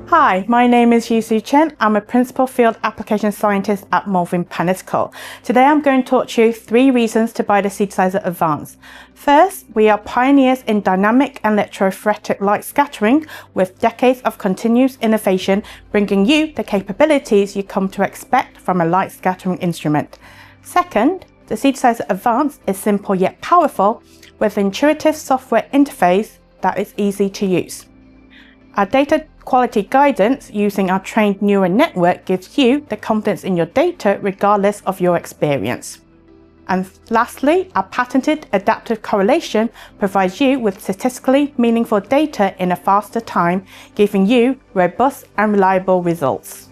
Hi, my name is Chen. I'm a Principal Field Application Scientist at Malvern Panalytical. Today I'm going to talk to you 3 reasons to buy the Zetasizer Advance. First, we are pioneers in dynamic and electrophoretic light scattering with decades of continuous innovation, bringing you the capabilities you come to expect from a light scattering instrument. Second, the Zetasizer Advance is simple yet powerful with an intuitive software interface that is easy to use. Our data quality guidance using our trained neural network gives you the confidence in your data regardless of your experience. And lastly, our patented adaptive correlation provides you with statistically meaningful data in a faster time, giving you robust and reliable results.